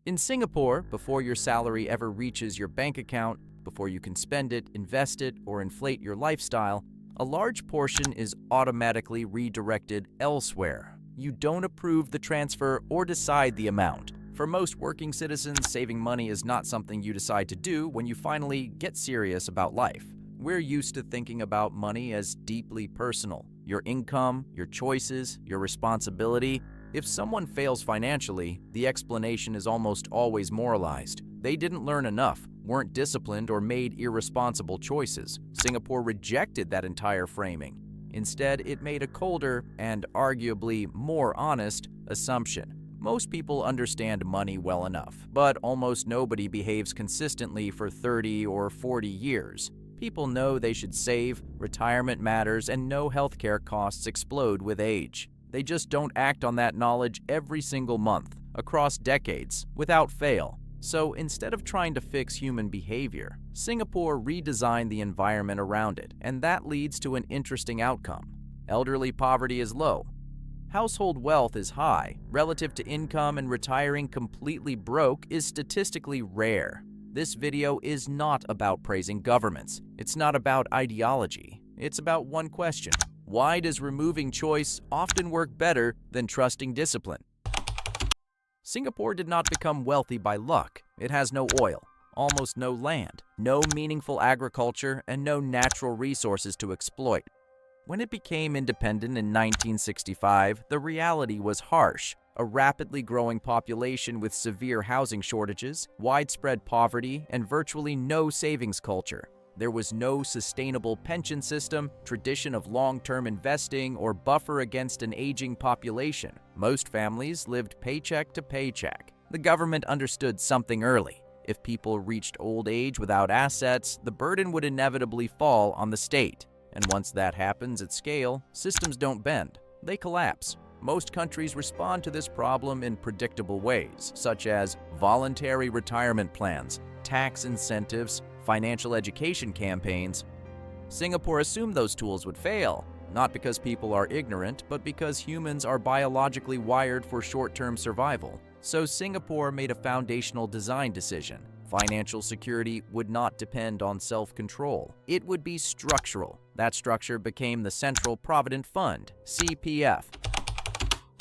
In Singapore, before your salary ever reaches your bank account, before you can spend it, invest it, or inflate your lifestyle, a large portion is automatically redirected elsewhere. You don't approve the transfer or decide the amount. For most working citizens, saving money is not something you decide to do when you finally get serious about life. We're used to thinking about money as deeply personal. Your income, your choices, your responsibility. If someone fails financially, the explanation is almost always moralized. They didn't learn enough, weren't disciplined, or made irresponsible choices. Singapore rejected that entire framing. Instead, it made a colder and arguably more honest assumption. Most people understand money well enough, but almost nobody behaves consistently for 30 or 40 years. People know they should save, retirement matters, and know healthcare costs explode with age. They just don't act on that knowledge every single month, across decades, without fail. So instead of trying to fix human behavior, Singapore redesigned the environment around it, and that leads to an interesting outcome. Elderly poverty is low. Household wealth is high. Relative to income, and retiring completely broke is statistically rare. This video is not about praising governments. It's not about ideology. It's about one question. Why does removing choice often work better than trusting discipline? Singapore did not become wealthy by luck. It has no oil, almost no land, no meaningful agriculture, and no natural resources to exploit. When it became independent in 1965, the reality was harsh. A rapidly growing population with severe housing shortages, widespread poverty, and virtually no savings culture. There was no sustainable pension system, tradition of long-term investing, or buffer against an aging population. Most families lived paycheck to paycheck. The government understood something early. If people reached old age without assets, the burden would inevitably fall on the state. And once that happens at scale, systems don't bend, they collapse. Most countries respond to this problem in predictable ways, such as voluntary retirement plans, tax incentives, financial education campaigns. Singapore assumed those tools would fail, not because people are ignorant, but because humans are biologically wired for short-term survival. So Singapore made a foundational design decision. Financial security would not depend on self-control. It would be structural. That structure became the Central Provident Fund, CPF.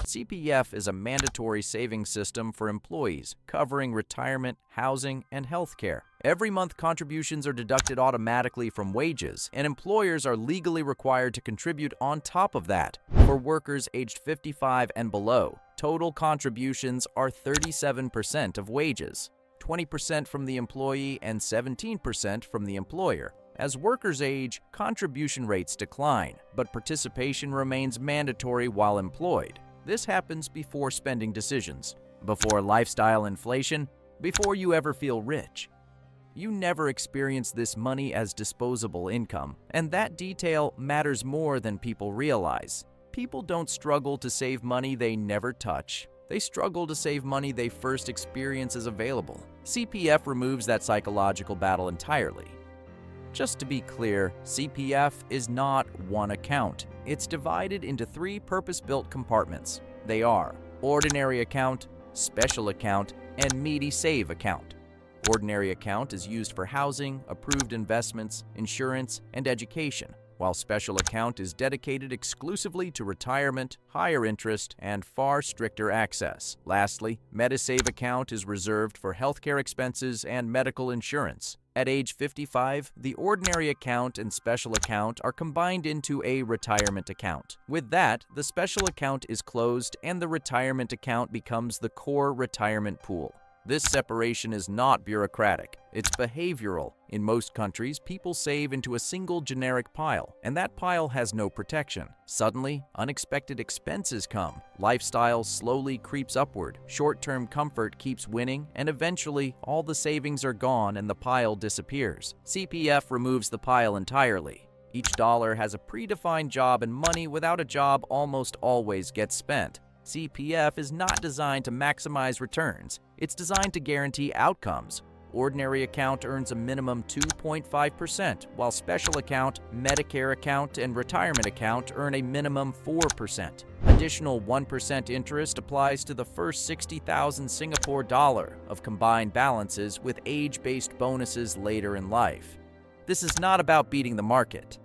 CPF is a mandatory savings system for employees, covering retirement, housing, and healthcare. Every month, contributions are deducted automatically from wages, and employers are legally required to contribute on top of that. For workers aged 55 and below, total contributions are 37% of wages, 20% from the employee and 17% from the employer. As workers age, contribution rates decline, but participation remains mandatory while employed. This happens before spending decisions, before lifestyle inflation, before you ever feel rich. You never experience this money as disposable income, and that detail matters more than people realize. People don't struggle to save money they never touch. They struggle to save money they first experience as available. CPF removes that psychological battle entirely. Just to be clear, CPF is not one account. It's divided into 3 purpose-built compartments. They are ordinary account, special account, and meaty save account. Ordinary account is used for housing, approved investments, insurance, and education, while special account is dedicated exclusively to retirement, higher interest, and far stricter access. Lastly, MediSave account is reserved for healthcare expenses and medical insurance. At age 55, the ordinary account and special account are combined into a retirement account. With that, the special account is closed and the retirement account becomes the core retirement pool. This separation is not bureaucratic, it's behavioral. In most countries, people save into a single generic pile, and that pile has no protection. Suddenly, unexpected expenses come, lifestyle slowly creeps upward, short-term comfort keeps winning, and eventually, all the savings are gone and the pile disappears. CPF removes the pile entirely. Each dollar has a predefined job, and money without a job almost always gets spent. CPF is not designed to maximize returns. It's designed to guarantee outcomes. Ordinary account earns a minimum 2.5%, while special account, Medicare account, and retirement account earn a minimum 4%. Additional 1% interest applies to the first 60,000 Singapore dollar of combined balances, with age-based bonuses later in life. This is not about beating the market.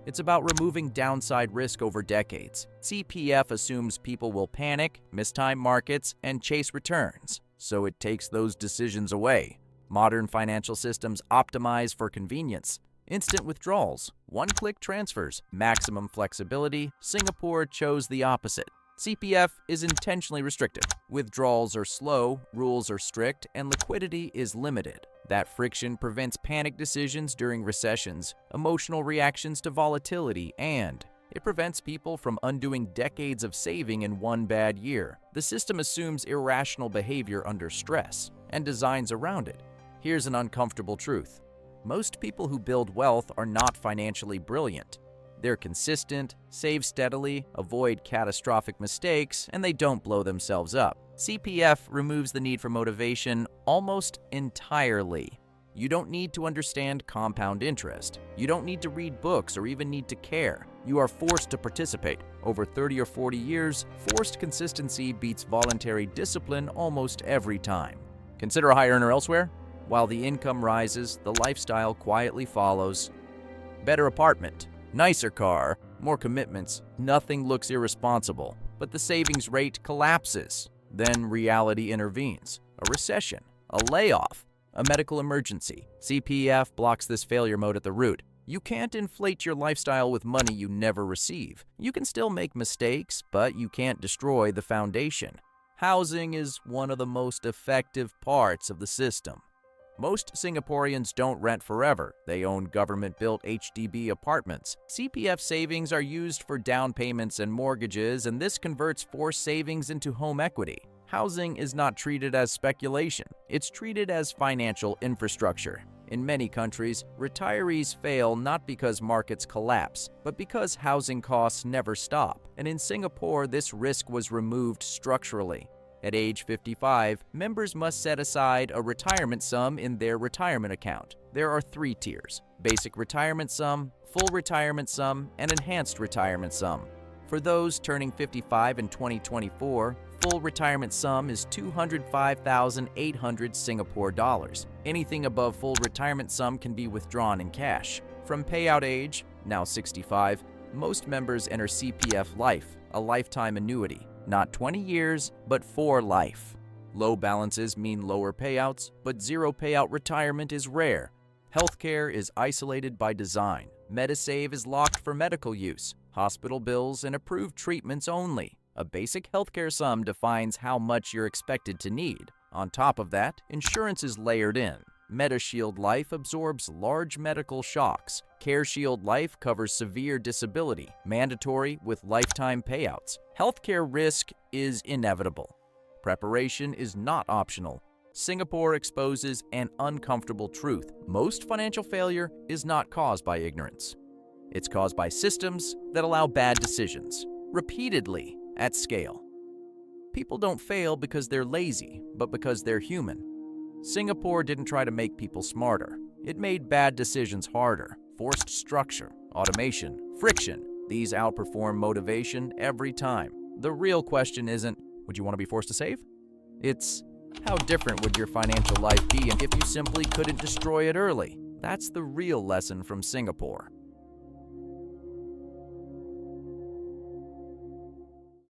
It's about removing downside risk over decades. CPF assumes people will panic, mistime markets, and chase returns, so it takes those decisions away. Modern financial systems optimize for convenience. Instant withdrawals, one-click transfers, maximum flexibility. Singapore chose the opposite. CPF is intentionally restrictive. Withdrawals are slow, rules are strict, and liquidity is limited. That friction prevents panic decisions during recessions, emotional reactions to volatility, and it prevents people from undoing decades of saving in one bad year. The system assumes irrational behavior under stress and designs around it. Here's an uncomfortable truth. Most people who build wealth are not financially brilliant. They're consistent, save steadily, avoid catastrophic mistakes, and they don't blow themselves up. CPF removes the need for motivation almost entirely. You don't need to understand compound interest. You don't need to read books or even need to care. You are forced to participate. Over 30 or 40 years, forced consistency beats voluntary discipline almost every time. Consider a high earner elsewhere. While the income rises, the lifestyle quietly follows. Better apartment, nicer car, more commitments. Nothing looks irresponsible, but the savings rate collapses. Then reality intervenes. A recession, a layoff, a medical emergency. CPF blocks this failure mode at the root. You can't inflate your lifestyle with money you never receive. You can still make mistakes, but you can't destroy the foundation. Housing is one of the most effective parts of the system. Most Singaporeans don't rent forever. They own government-built HDB apartments. CPF savings are used for down payments and mortgages, and this converts forced savings into home equity. Housing is not treated as speculation. It's treated as financial infrastructure. In many countries, retirees fail not because markets collapse, but because housing costs never stop. And in Singapore, this risk was removed structurally. At age 55, members must set aside a retirement sum in their retirement account. There are 3 tiers: basic retirement sum, full retirement sum, and enhanced retirement sum. For those turning 55 in 2024, full retirement sum is 205,800 Singapore dollars. Anything above full retirement sum can be withdrawn in cash. From payout age, now 65, most members enter CPF Life, a lifetime annuity. Not 20 years, but for life. Low balances mean lower payouts, but zero payout retirement is rare. Healthcare is isolated by design. Medisave is locked for medical use, hospital bills, and approved treatments only. A basic healthcare sum defines how much you're expected to need. On top of that, insurance is layered in. MediShield Life absorbs large medical shocks. CareShield Life covers severe disability, mandatory with lifetime payouts. Healthcare risk is inevitable. Preparation is not optional. Singapore exposes an uncomfortable truth. Most financial failure is not caused by ignorance. It's caused by systems that allow bad decisions, repeatedly, at scale. People don't fail because they're lazy, but because they're human. Singapore didn't try to make people smarter. It made bad decisions harder. Forced structure, automation, friction. These outperform motivation every time. The real question isn't, would you want to be forced to save? It's, how different would your financial life be if you simply couldn't destroy it early? That's the real lesson from Singapore.